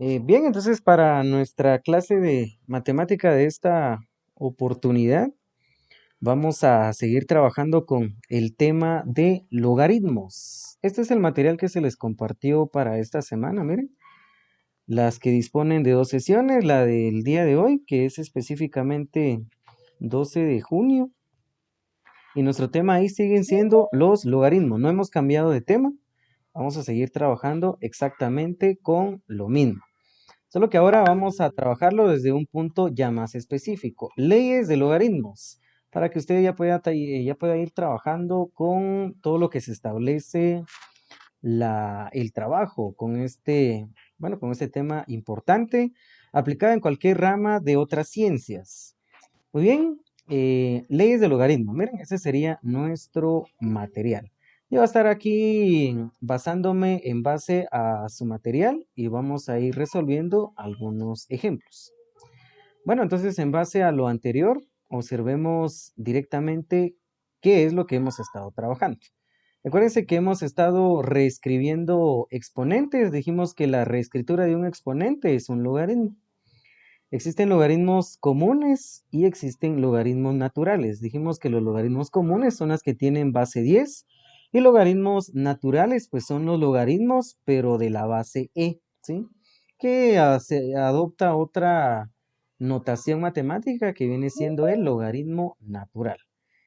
Bien, entonces para nuestra clase de matemática de esta oportunidad, vamos a seguir trabajando con el tema de logaritmos. Este es el material que se les compartió para esta semana, miren. Las que disponen de dos sesiones, la del día de hoy, que es específicamente 12 de junio, y nuestro tema ahí siguen siendo los logaritmos. No hemos cambiado de tema, vamos a seguir trabajando exactamente con lo mismo. Solo que ahora vamos a trabajarlo desde un punto ya más específico. Leyes de logaritmos. Para que usted ya pueda ir trabajando con todo lo que se establece el trabajo con con este tema importante, aplicado en cualquier rama de otras ciencias. Muy bien, leyes de logaritmo. Miren, ese sería nuestro material. Yo voy a estar aquí basándome en base a su material y vamos a ir resolviendo algunos ejemplos. Bueno, entonces en base a lo anterior, observemos directamente qué es lo que hemos estado trabajando. Acuérdense que hemos estado reescribiendo exponentes. Dijimos que la reescritura de un exponente es un logaritmo. Existen logaritmos comunes y existen logaritmos naturales. Dijimos que los logaritmos comunes son las que tienen base 10 y logaritmos naturales pues son los logaritmos pero de la base e, ¿sí? Que se adopta otra notación matemática que viene siendo el logaritmo natural.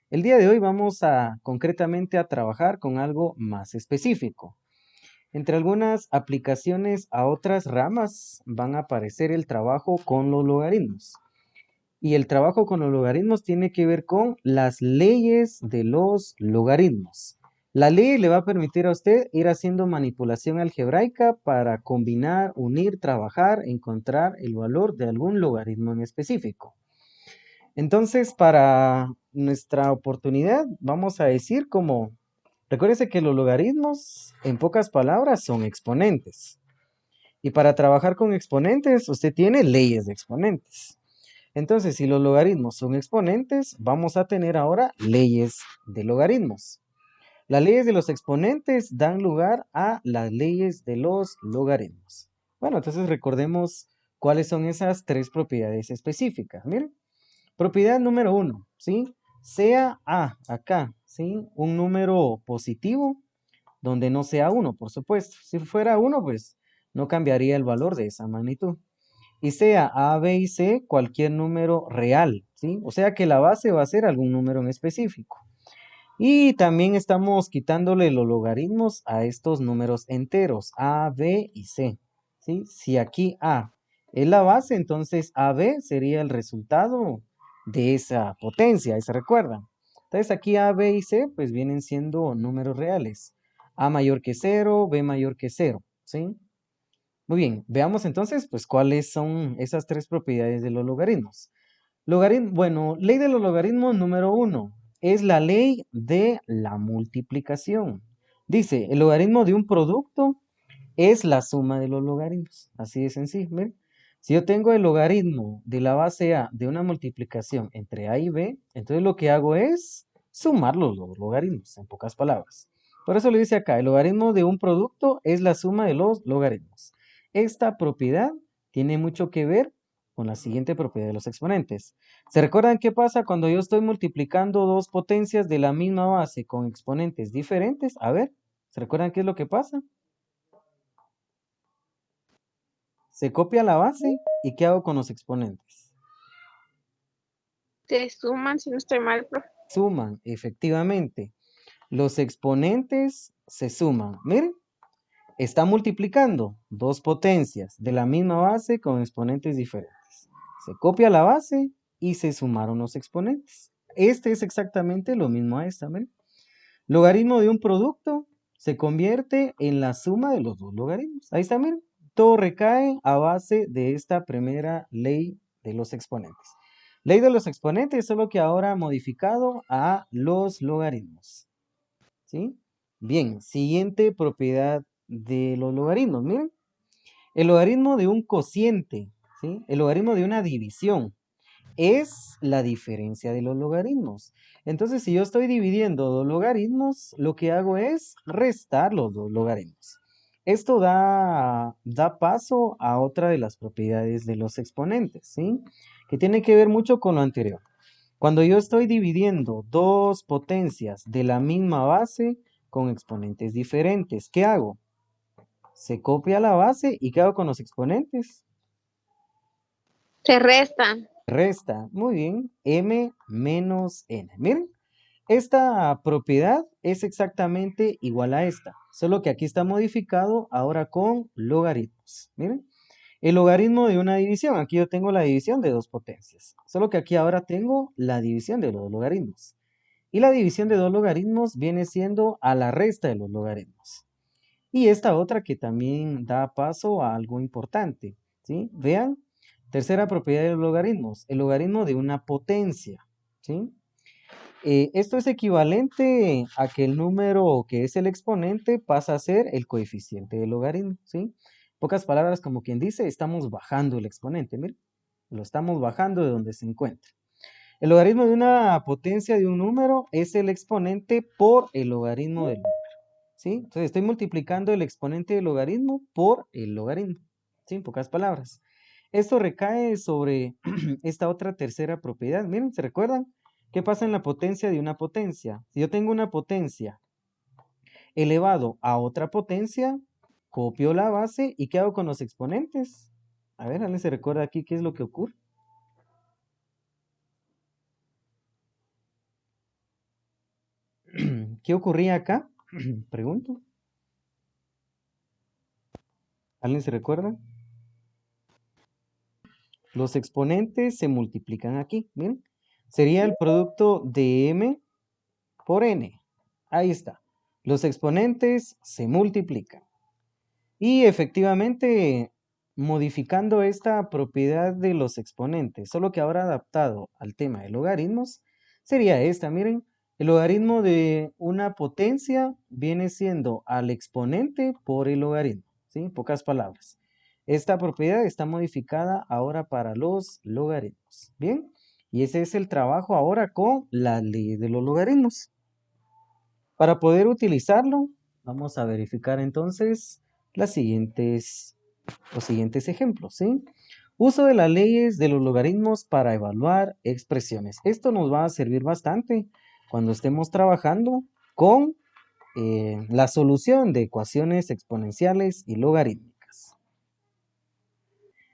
El día de hoy vamos a concretamente a trabajar con algo más específico. Entre algunas aplicaciones a otras ramas van a aparecer el trabajo con los logaritmos. Y el trabajo con los logaritmos tiene que ver con las leyes de los logaritmos. La ley le va a permitir a usted ir haciendo manipulación algebraica para combinar, unir, trabajar, encontrar el valor de algún logaritmo en específico. Entonces, para nuestra oportunidad, vamos a decir como, recuérdese que los logaritmos, en pocas palabras, son exponentes. Y para trabajar con exponentes, usted tiene leyes de exponentes. Entonces, si los logaritmos son exponentes, vamos a tener ahora leyes de logaritmos. Las leyes de los exponentes dan lugar a las leyes de los logaritmos. Bueno, entonces recordemos cuáles son esas tres propiedades específicas. Miren, propiedad número 1, ¿sí? Sea A acá, ¿sí? Un número positivo donde no sea 1, por supuesto. Si fuera 1, pues no cambiaría el valor de esa magnitud. Y sea A, B y C cualquier número real, ¿sí? O sea que la base va a ser algún número en específico. Y también estamos quitándole los logaritmos a estos números enteros, A, B y C, ¿sí? Si aquí A es la base, entonces AB sería el resultado de esa potencia, ¿se recuerdan? Entonces aquí A, B y C pues vienen siendo números reales. A mayor que 0, B mayor que 0, ¿sí? Muy bien, veamos entonces pues cuáles son esas tres propiedades de los logaritmos. Bueno, ley de los logaritmos número 1 es la ley de la multiplicación. Dice, el logaritmo de un producto es la suma de los logaritmos. Así de sencillo. Miren. Si yo tengo el logaritmo de la base A de una multiplicación entre A y B, entonces lo que hago es sumar los logaritmos, en pocas palabras. Por eso le dice acá, el logaritmo de un producto es la suma de los logaritmos. Esta propiedad tiene mucho que ver con la siguiente propiedad de los exponentes. ¿Se recuerdan qué pasa cuando yo estoy multiplicando dos potencias de la misma base con exponentes diferentes? A ver, ¿se recuerdan qué es lo que pasa? Se copia la base y ¿qué hago con los exponentes? Se suman, si no estoy mal, profe. Suman, efectivamente. Los exponentes se suman. Miren, está multiplicando dos potencias de la misma base con exponentes diferentes. Se copia la base y se sumaron los exponentes. Este es exactamente lo mismo a esta, miren. Logaritmo de un producto se convierte en la suma de los dos logaritmos. Ahí está, miren. Todo recae a base de esta primera ley de los exponentes. Ley de los exponentes, solo que ahora modificado a los logaritmos. ¿Sí? Bien, siguiente propiedad de los logaritmos. Miren, el logaritmo de un cociente, ¿sí? El logaritmo de una división es la diferencia de los logaritmos. Entonces, si yo estoy dividiendo dos logaritmos, lo que hago es restar los dos logaritmos. Esto da paso a otra de las propiedades de los exponentes, ¿sí? Que tiene que ver mucho con lo anterior. Cuando yo estoy dividiendo dos potencias de la misma base con exponentes diferentes, ¿qué hago? Se copia la base y ¿qué hago con los exponentes? Se restan. Resta, muy bien, m menos n. Miren, esta propiedad es exactamente igual a esta, solo que aquí está modificado ahora con logaritmos. Miren, el logaritmo de una división, aquí yo tengo la división de dos potencias, solo que aquí ahora tengo la división de los logaritmos. Y la división de dos logaritmos viene siendo a la resta de los logaritmos. Y esta otra que también da paso a algo importante, ¿sí? Vean, tercera propiedad de los logaritmos, el logaritmo de una potencia, ¿sí? Esto es equivalente a que el número que es el exponente pasa a ser el coeficiente del logaritmo, ¿sí? Pocas palabras, como quien dice, estamos bajando el exponente, miren, lo estamos bajando de donde se encuentra. El logaritmo de una potencia de un número es el exponente por el logaritmo del número, ¿sí? Entonces estoy multiplicando el exponente del logaritmo por el logaritmo, ¿sí? En pocas palabras. Esto recae sobre esta otra tercera propiedad. Miren, ¿se recuerdan? ¿Qué pasa en la potencia de una potencia? Si yo tengo una potencia elevado a otra potencia, copio la base y ¿qué hago con los exponentes? A ver, ¿alguien se recuerda aquí qué es lo que ocurre? ¿Qué ocurría acá? Pregunto. ¿Alguien se recuerda? Los exponentes se multiplican aquí, miren. Sería el producto de m por n. Ahí está. Los exponentes se multiplican. Y efectivamente, modificando esta propiedad de los exponentes, solo que ahora adaptado al tema de logaritmos, sería esta, miren. El logaritmo de una potencia viene siendo al exponente por el logaritmo, ¿sí? En pocas palabras. Esta propiedad está modificada ahora para los logaritmos, ¿bien? Y ese es el trabajo ahora con la ley de los logaritmos. Para poder utilizarlo, vamos a verificar entonces los siguientes ejemplos, ¿sí? Uso de las leyes de los logaritmos para evaluar expresiones. Esto nos va a servir bastante cuando estemos trabajando con la solución de ecuaciones exponenciales y logarítmicas.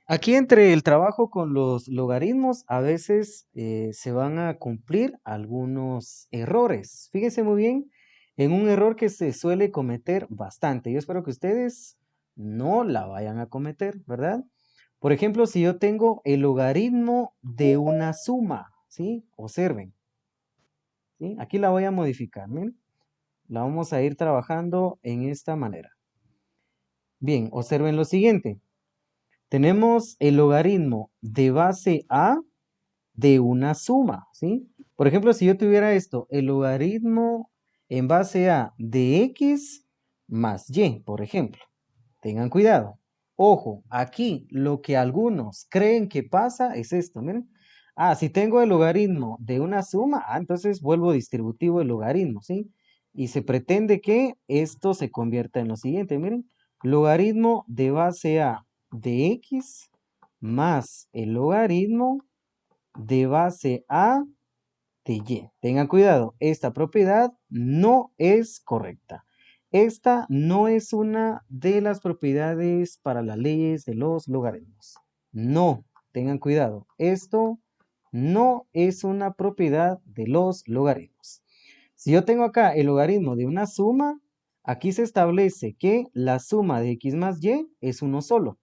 Aquí entre el trabajo con los logaritmos a veces se van a cumplir algunos errores. Fíjense muy bien en un error que se suele cometer bastante. Yo espero que ustedes no la vayan a cometer, ¿verdad? Por ejemplo, si yo tengo el logaritmo de una suma, ¿sí? Observen, ¿sí? Aquí la voy a modificar, ¿miren? La vamos a ir trabajando en esta manera. Bien, observen lo siguiente. Tenemos el logaritmo de base A de una suma, ¿sí? Por ejemplo, si yo tuviera esto, el logaritmo en base A de X más Y, por ejemplo. Tengan cuidado. Ojo, aquí lo que algunos creen que pasa es esto, miren. Ah, si tengo el logaritmo de una suma, entonces vuelvo distributivo el logaritmo, ¿sí? Y se pretende que esto se convierta en lo siguiente, miren. Logaritmo de base A de X más el logaritmo de base A de Y. Tengan cuidado, esta propiedad no es correcta. Esta no es una de las propiedades para las leyes de los logaritmos. No, tengan cuidado. Esto no es una propiedad de los logaritmos. Si yo tengo acá el logaritmo de una suma, aquí se establece que la suma de x más y es uno solo.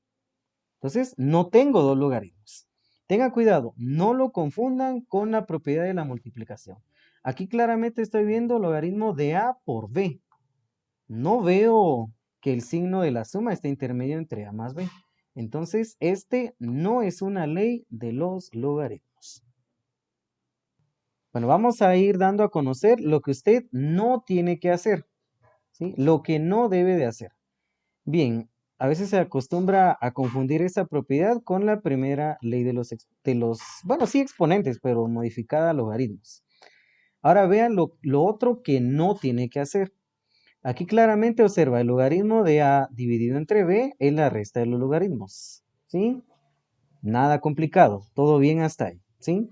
Entonces, no tengo dos logaritmos. Tengan cuidado, no lo confundan con la propiedad de la multiplicación. Aquí claramente estoy viendo logaritmo de A por B. No veo que el signo de la suma esté intermedio entre A más B. Entonces, este no es una ley de los logaritmos. Bueno, vamos a ir dando a conocer lo que usted no tiene que hacer, ¿sí? Lo que no debe de hacer. Bien, a veces se acostumbra a confundir esta propiedad con la primera ley bueno, sí exponentes, pero modificada a logaritmos. Ahora vean lo otro que no tiene que hacer. Aquí claramente observa el logaritmo de a dividido entre b es la resta de los logaritmos, ¿sí? Nada complicado, todo bien hasta ahí, ¿sí?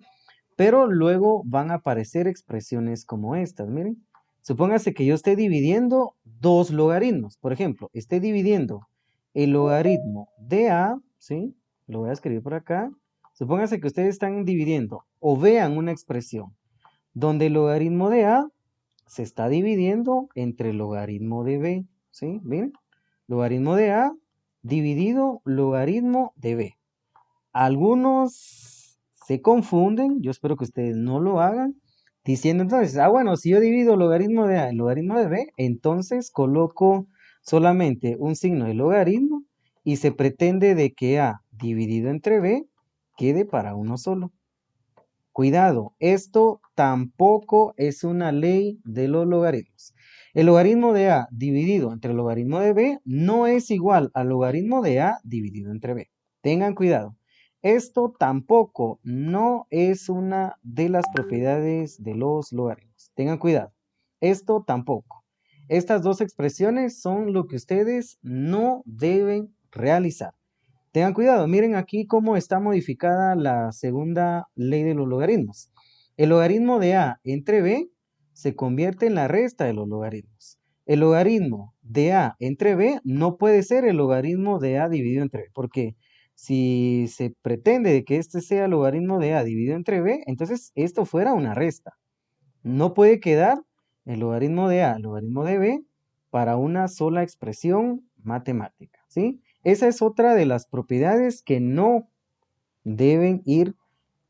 Pero luego van a aparecer expresiones como estas, miren. Supóngase que yo esté dividiendo dos logaritmos. Por ejemplo, esté dividiendo el logaritmo de a, ¿sí? Lo voy a escribir por acá. Supóngase que ustedes están dividiendo o vean una expresión donde el logaritmo de a se está dividiendo entre el logaritmo de b, ¿sí? Miren, logaritmo de a dividido logaritmo de b. Algunos se confunden, yo espero que ustedes no lo hagan, diciendo entonces, bueno, si yo divido logaritmo de a y logaritmo de b, entonces coloco solamente un signo de logaritmo y se pretende de que a dividido entre b quede para uno solo. Cuidado, esto tampoco es una ley de los logaritmos. El logaritmo de a dividido entre el logaritmo de b no es igual al logaritmo de a dividido entre b. Tengan cuidado. Esto tampoco no es una de las propiedades de los logaritmos. Tengan cuidado. Esto tampoco. Estas dos expresiones son lo que ustedes no deben realizar. Tengan cuidado, miren aquí cómo está modificada la segunda ley de los logaritmos. El logaritmo de a entre b se convierte en la resta de los logaritmos. El logaritmo de a entre b no puede ser el logaritmo de a dividido entre b, porque si se pretende que este sea el logaritmo de a dividido entre b, entonces esto fuera una resta. No puede quedar el logaritmo de a, el logaritmo de b, para una sola expresión matemática, ¿sí? Esa es otra de las propiedades que no deben ir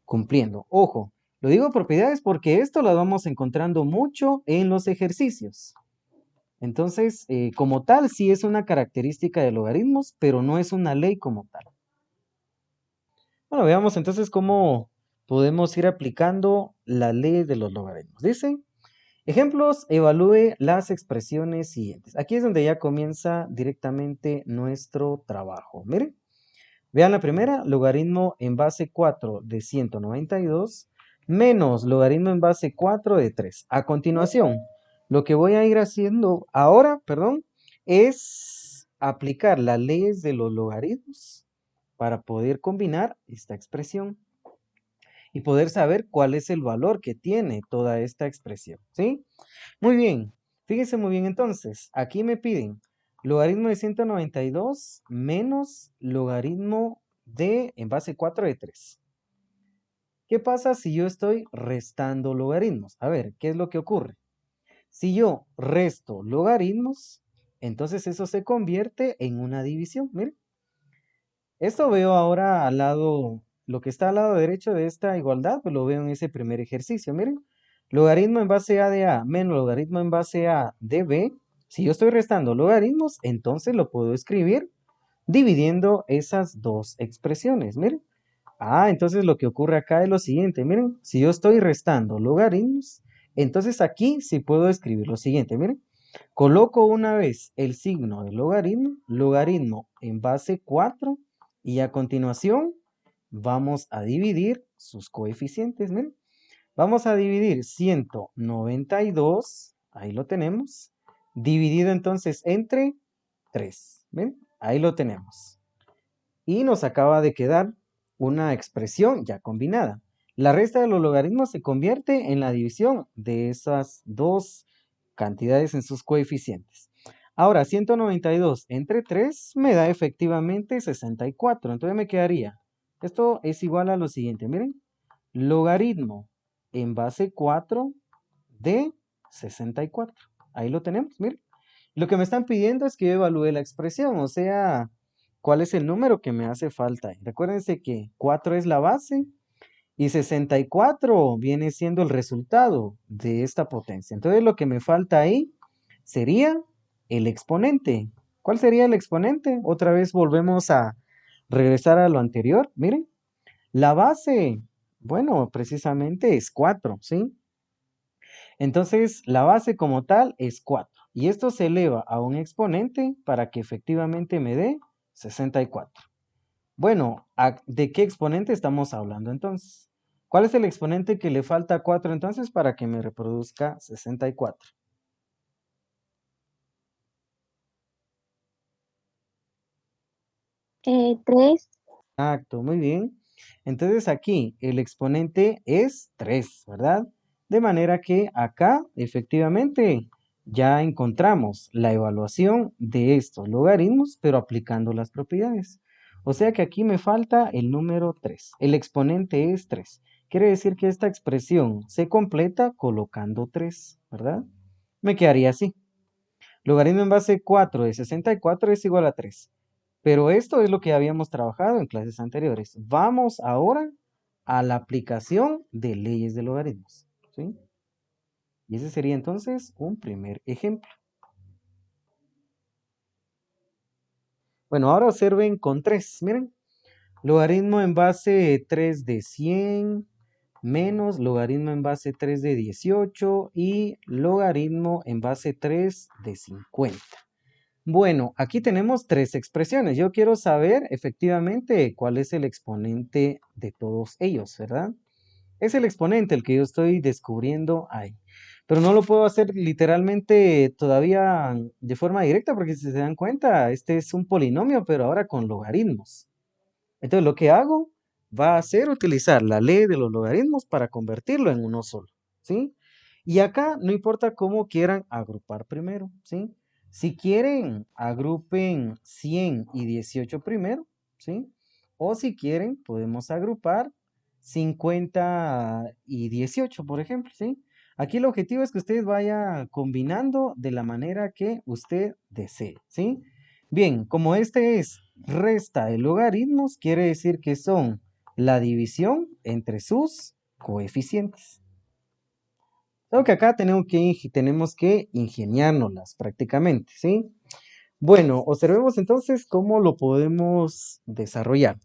cumpliendo. Ojo, lo digo propiedades porque esto lo vamos encontrando mucho en los ejercicios. Entonces, como tal, sí es una característica de logaritmos, pero no es una ley como tal. Bueno, veamos entonces cómo podemos ir aplicando la ley de los logaritmos. Dice, ejemplos, evalúe las expresiones siguientes. Aquí es donde ya comienza directamente nuestro trabajo. Miren. Vean la primera, logaritmo en base 4 de 192 menos logaritmo en base 4 de 3. A continuación, lo que voy a ir haciendo ahora, es aplicar las leyes de los logaritmos para poder combinar esta expresión y poder saber cuál es el valor que tiene toda esta expresión, ¿sí? Muy bien, fíjense muy bien entonces, aquí me piden logaritmo de 192 menos logaritmo de en base 4 de 3. ¿Qué pasa si yo estoy restando logaritmos? A ver, ¿qué es lo que ocurre? Si yo resto logaritmos, entonces eso se convierte en una división. Miren, esto veo ahora al lado, lo que está al lado derecho de esta igualdad, pues lo veo en ese primer ejercicio. Miren, logaritmo en base a de a menos logaritmo en base a de b. Si yo estoy restando logaritmos, entonces lo puedo escribir dividiendo esas dos expresiones. Miren. Entonces lo que ocurre acá es lo siguiente. Miren, si yo estoy restando logaritmos, entonces aquí sí puedo escribir lo siguiente. Miren, coloco una vez el signo de logaritmo, logaritmo en base 4, y a continuación vamos a dividir sus coeficientes. Miren, vamos a dividir 192, ahí lo tenemos, dividido entonces entre 3. ¿Ven? Ahí lo tenemos. Y nos acaba de quedar una expresión ya combinada. La resta de los logaritmos se convierte en la división de esas dos cantidades en sus coeficientes. Ahora, 192 entre 3 me da efectivamente 64. Entonces me quedaría, esto es igual a lo siguiente, miren, logaritmo en base 4 de 64. Ahí lo tenemos, miren. Lo que me están pidiendo es que yo evalúe la expresión, o sea, cuál es el número que me hace falta. Recuérdense que 4 es la base y 64 viene siendo el resultado de esta potencia. Entonces lo que me falta ahí sería el exponente. ¿Cuál sería el exponente? Otra vez volvemos a regresar a lo anterior. Miren, la base, bueno, precisamente es 4, ¿sí? Entonces, la base como tal es 4. Y esto se eleva a un exponente para que efectivamente me dé 64. Bueno, ¿de qué exponente estamos hablando entonces? ¿Cuál es el exponente que le falta a 4 entonces para que me reproduzca 64? 3. Exacto, muy bien. Entonces aquí el exponente es 3, ¿verdad? De manera que acá efectivamente ya encontramos la evaluación de estos logaritmos, pero aplicando las propiedades. O sea que aquí me falta el número 3. El exponente es 3. Quiere decir que esta expresión se completa colocando 3, ¿verdad? Me quedaría así. Logaritmo en base 4 de 64 es igual a 3. Pero esto es lo que habíamos trabajado en clases anteriores. Vamos ahora a la aplicación de leyes de logaritmos, ¿sí? Y ese sería entonces un primer ejemplo. Bueno, ahora observen con 3. Miren, logaritmo en base 3 de 100 menos logaritmo en base 3 de 18 y logaritmo en base 3 de 50. Bueno, aquí tenemos 3 expresiones. Yo quiero saber efectivamente cuál es el exponente de todos ellos, ¿verdad? Es el exponente el que yo estoy descubriendo ahí. Pero no lo puedo hacer literalmente todavía de forma directa porque si se dan cuenta, este es un polinomio, pero ahora con logaritmos. Entonces lo que hago va a ser utilizar la ley de los logaritmos para convertirlo en uno solo, ¿sí? Y acá no importa cómo quieran agrupar primero, ¿sí? Si quieren, agrupen 100 y 18 primero, ¿sí? O si quieren, podemos agrupar 50 y 18, por ejemplo, ¿sí? Aquí el objetivo es que ustedes vayan combinando de la manera que usted desee, ¿sí? Bien, como este es resta de logaritmos, quiere decir que son la división entre sus coeficientes. Creo que acá tenemos que ingeniárnoslas prácticamente, ¿sí? Bueno, observemos entonces cómo lo podemos desarrollar,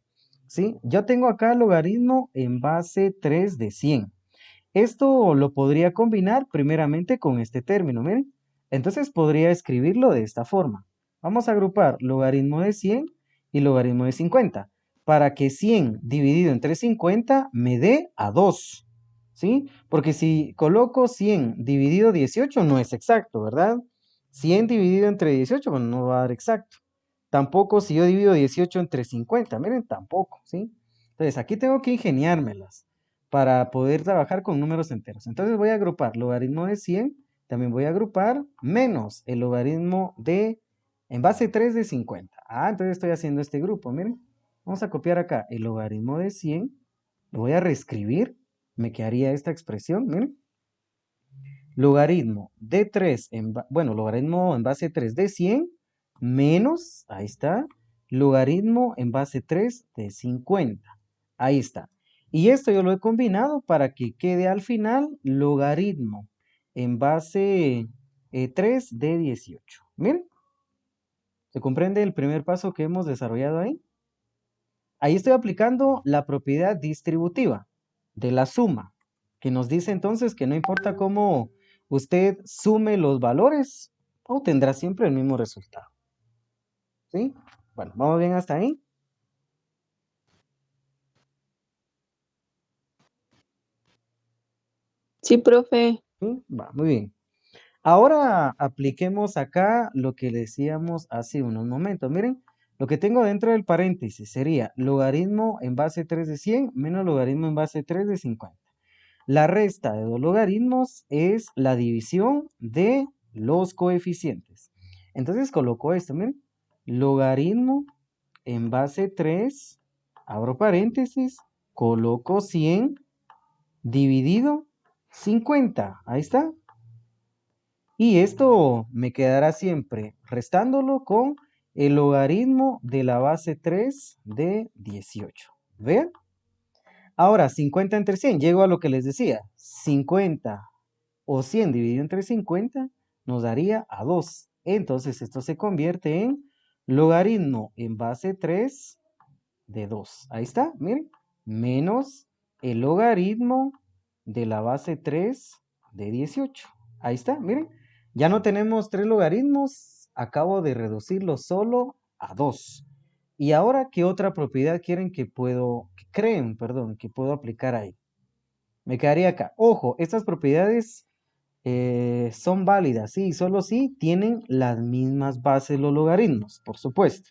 ¿sí? Yo tengo acá logaritmo en base 3 de 100. Esto lo podría combinar primeramente con este término, miren. Entonces podría escribirlo de esta forma. Vamos a agrupar logaritmo de 100 y logaritmo de 50 para que 100 dividido entre 50 me dé a 2, ¿sí? Porque si coloco 100 dividido 18 no es exacto, ¿verdad? 100 dividido entre 18, bueno, no va a dar exacto. Tampoco si yo divido 18 entre 50, miren, tampoco, ¿sí? Entonces aquí tengo que ingeniármelas para poder trabajar con números enteros. Entonces voy a agrupar logaritmo de 100, también voy a agrupar menos el logaritmo de, en base 3 de 50. Entonces estoy haciendo este grupo, miren. Vamos a copiar acá el logaritmo de 100, lo voy a reescribir, me quedaría esta expresión, miren. Logaritmo de 3, bueno, logaritmo en base 3 de 100 menos, ahí está, logaritmo en base 3 de 50. Ahí está. Y esto yo lo he combinado para que quede al final logaritmo en base 3 de 18. Miren, ¿se comprende el primer paso que hemos desarrollado ahí? Ahí estoy aplicando la propiedad distributiva de la suma, que nos dice entonces que no importa cómo usted sume los valores, obtendrá siempre el mismo resultado. ¿Sí? Bueno, ¿vamos bien hasta ahí? Sí, profe. ¿Sí? Va, muy bien. Ahora apliquemos acá lo que decíamos hace unos momentos. Miren, lo que tengo dentro del paréntesis sería logaritmo en base 3 de 100 menos logaritmo en base 3 de 50. La resta de dos logaritmos es la división de los coeficientes. Entonces coloco esto, miren, logaritmo en base 3, abro paréntesis, coloco 100 dividido 50. Ahí está. Y esto me quedará siempre restándolo con el logaritmo de la base 3 de 18. ¿Vean? Ahora, 50 entre 100, llego a lo que les decía. 50 o 100 dividido entre 50 nos daría a 2. Entonces esto se convierte en logaritmo en base 3 de 2. Ahí está, miren. Menos el logaritmo de la base 3 de 18. Ahí está, miren. Ya no tenemos 3 logaritmos. Acabo de reducirlo solo a 2. Y ahora, ¿qué otra propiedad quieren creen, perdón, que puedo aplicar ahí? Me quedaría acá. Ojo, estas propiedades son válidas, sí, solo si tienen las mismas bases los logaritmos, por supuesto.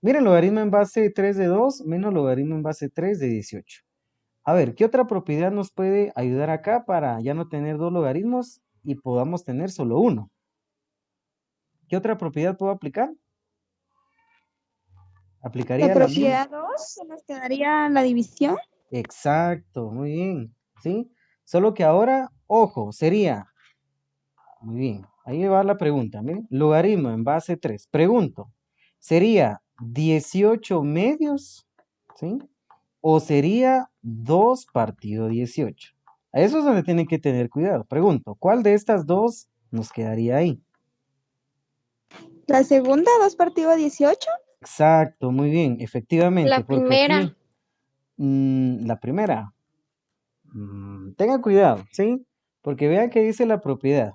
Miren, logaritmo en base 3 de 2 menos logaritmo en base 3 de 18. A ver, ¿qué otra propiedad nos puede ayudar acá para ya no tener dos logaritmos y podamos tener solo uno? ¿Qué otra propiedad puedo aplicar? La Aplicaría la misma. propiedad 2 se nos quedaría la división. Exacto, muy bien, ¿sí? Solo que ahora, ojo, sería, muy bien, ahí va la pregunta, miren, logaritmo en base 3. Pregunto, ¿sería 18 medios, ¿sí? ¿O sería 2 partido 18? A eso es donde tienen que tener cuidado. Pregunto, ¿cuál de estas dos nos quedaría ahí? La segunda, 2 partido a 18. Exacto, muy bien, efectivamente, La porque aquí primera. la primera, tengan cuidado, ¿sí? Porque vean que dice la propiedad.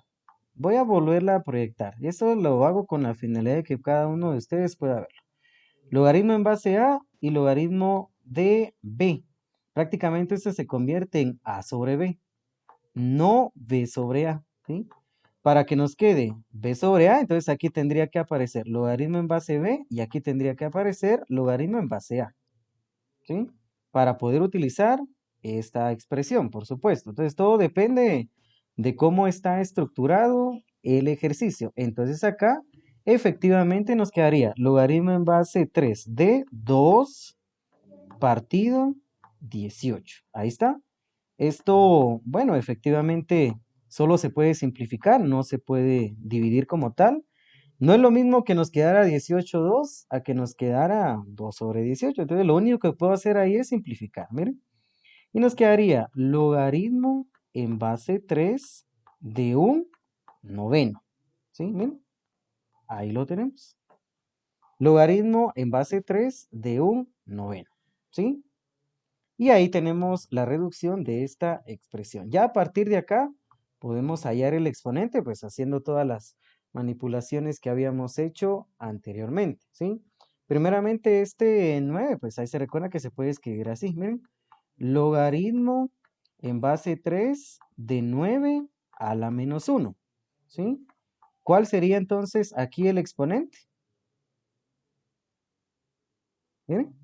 Voy a volverla a proyectar. Y eso lo hago con la finalidad de que cada uno de ustedes pueda verlo. Logaritmo en base A y logaritmo de B. Prácticamente esto se convierte en A sobre B, no B sobre A, ¿sí? Para que nos quede B sobre A, entonces aquí tendría que aparecer logaritmo en base B y aquí tendría que aparecer logaritmo en base A, ¿sí? Para poder utilizar esta expresión, por supuesto. Entonces todo depende de cómo está estructurado el ejercicio. Entonces acá efectivamente nos quedaría logaritmo en base 3 de 2 partido 18. Ahí está. Esto, bueno, efectivamente solo se puede simplificar, no se puede dividir como tal. No es lo mismo que nos quedara 18,2 a que nos quedara 2 sobre 18. Entonces lo único que puedo hacer ahí es simplificar, miren. Y nos quedaría logaritmo en base 3 de un noveno. ¿Sí? Miren, ahí lo tenemos. Logaritmo en base 3 de un noveno. ¿Sí? Y ahí tenemos la reducción de esta expresión. Ya a partir de acá podemos hallar el exponente, pues haciendo todas las manipulaciones que habíamos hecho anteriormente, ¿sí? Primeramente este 9, pues ahí se recuerda que se puede escribir así, miren. Logaritmo en base 3 de 9 a la menos 1, ¿sí? ¿Cuál sería entonces aquí el exponente? Miren.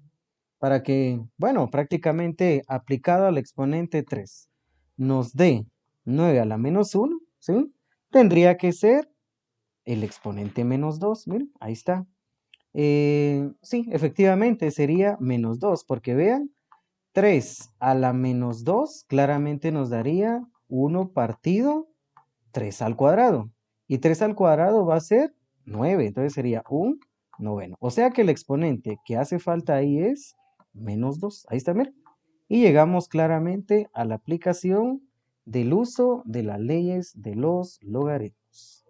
Para que, bueno, prácticamente aplicado al exponente 3 nos dé 9 a la menos 1, ¿sí? Tendría que ser el exponente menos 2, miren, ahí está. Sí, efectivamente sería menos 2, porque vean, 3 a la menos 2 claramente nos daría 1 partido 3 al cuadrado. Y 3 al cuadrado va a ser 9, entonces sería un noveno. O sea que el exponente que hace falta ahí es menos 2. Ahí está, miren. Y llegamos claramente a la aplicación del uso de las leyes de los logaritmos.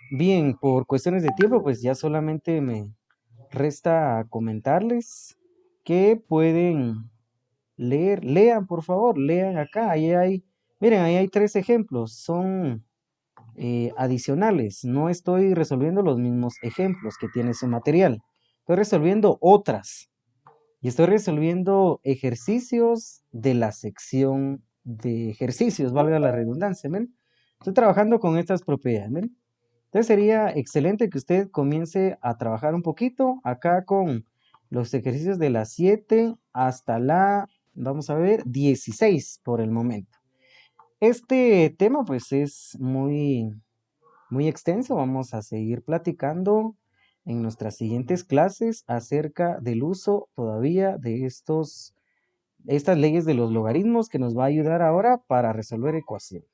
Bien, por cuestiones de tiempo, pues ya solamente me resta comentarles que pueden leer. Lean, por favor, lean acá. Ahí hay, miren, ahí hay 3 ejemplos. Son adicionales. No estoy resolviendo los mismos ejemplos que tiene su material. Estoy resolviendo otras. Y estoy resolviendo ejercicios de la sección de ejercicios, valga la redundancia. ¿Ven? Estoy trabajando con estas propiedades. ¿Ven? Entonces sería excelente que usted comience a trabajar un poquito acá con los ejercicios de las 7 hasta la, vamos a ver, 16 por el momento. Este tema pues es muy extenso. Vamos a seguir platicando en nuestras siguientes clases acerca del uso todavía de estas leyes de los logaritmos que nos va a ayudar ahora para resolver ecuaciones.